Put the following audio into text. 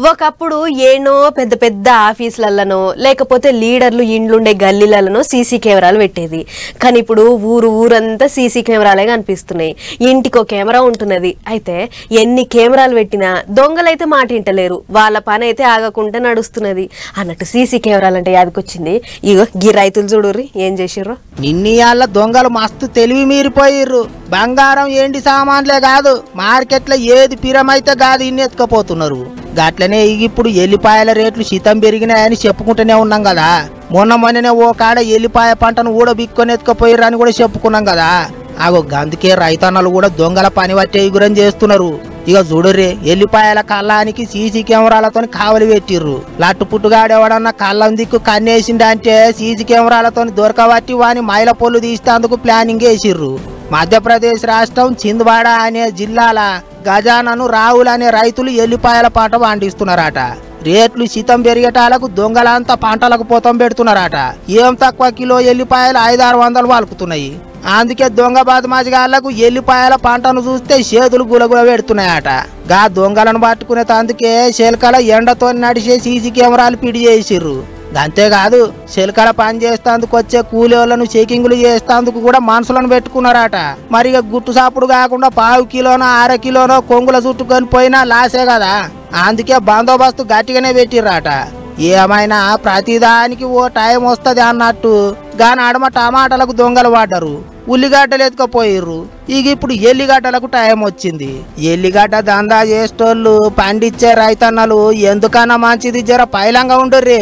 ఒకప్పుడు ఏనో పెద్ద పెద్ద ఆఫీసులలోనో లేకపోతే లీడర్లు ఇండ్లుండే గల్లీలలోనో సీసీ కెమెరాలు పెట్టేది. కానీ ఇప్పుడు ఊరంతా సీసీ కెమెరాలే కనిపిస్తున్నాయి. ఇంటికో కెమెరా ఉంటున్నది. అయితే ఎన్ని కెమెరాలు పెట్టినా దొంగలైతే మాట వింటలేరు. వాళ్ళ పని అయితే ఆగకుండా నడుస్తున్నది అన్నట్టు సీసీ కెమెరాలు అంటే యాదకొచ్చింది. ఇగో గీ రైతులు చూడుర్రి ఏం చేసిర్రు. నిన్నీయాళ్ళ దొంగలు మస్తు తెలివి మీరిపోయిర్రు. బంగారం ఏంటి సామాన్లే కాదు, మార్కెట్లో ఏది పిరమైతే కాదు ఇన్ని ఎత్తుకపోతున్నారు. గట్లనే ఇప్పుడు ఎల్లిపాయల రేట్లు శీతం పెరిగినాయని చెప్పుకుంటూనే ఉన్నాం కదా. మొన్ననే ఓ కాడ ఎల్లిపాయ పంటను ఊడబిక్కొని ఎత్తుకపోయిర్రు అని కూడా చెప్పుకున్నాం కదా. అగో గందుకే రైతన్నలు కూడా దొంగల పని పట్టే ఎగురం చేస్తున్నారు. ఇక చూడుర్రే, ఎల్లిపాయల కళ్ళానికి సీసీ కెమెరాలతో కావలి పెట్టిర్రు. లట్టు పుట్టుగాడేవాడన్నా కళ్ళం దిక్కు కన్నేసిండంటే సీసీ కెమెరాలతో దొరకబట్టి వాని మైల పొల్లు తీసేందుకు ప్లానింగ్ వేసిర్రు. మధ్యప్రదేశ్ రాష్ట్రం చింద్వాడ అనే జిల్లాల గజానను రావులు అనే రైతులు ఎల్లిపాయల పంట పండిస్తున్నారట. రేట్లు శీతం పెరిగేటాలకు దొంగలంతా పంటలకు పోతం పెడుతున్నారట. ఏం తక్కువ కిలో ఎల్లిపాయలు 500-600 పలుకుతున్నాయి. అందుకే దొంగ బదమాజిగాళ్లకు ఎల్లిపాయల పంటను చూస్తే చేతులు గులగుల పెడుతున్నాయట. గా దొంగలను పట్టుకునే తందుకే శెల్కల ఎండతో నడిచే సీసీ కెమెరాలు పిడి చేసిర్రు. అంతేకాదు, శెల్కల పని చేస్తేందుకు వచ్చే కూలీలను చెకింగులు చేస్తేందుకు కూడా మనుషులను పెట్టుకున్నారట. మరి గుట్టు సాపుడు కాకుండా 1/2 కిలోనో 1/2 కిలోనో కొంగుల చుట్టుకొని పోయినా లాసే కదా. అందుకే బందోబస్తు గట్టిగానే పెట్టిర్రట. ఏమైనా ప్రతిదానికి ఓ టైం వస్తుంది అన్నట్టు గాని అడమ టమాటాలకు దొంగలు పడ్డరు, ఉల్లిగడ్డలు ఎత్తుకపోయిర్రు. ఇక ఇప్పుడు ఎల్లిగడ్డలకు టైం వచ్చింది. ఎల్లిగడ్డ దందా చేసేటోళ్ళు పండించే రైతన్నలు ఎందుకన్నా మంచిది జర పైలంగా ఉండుర్రే.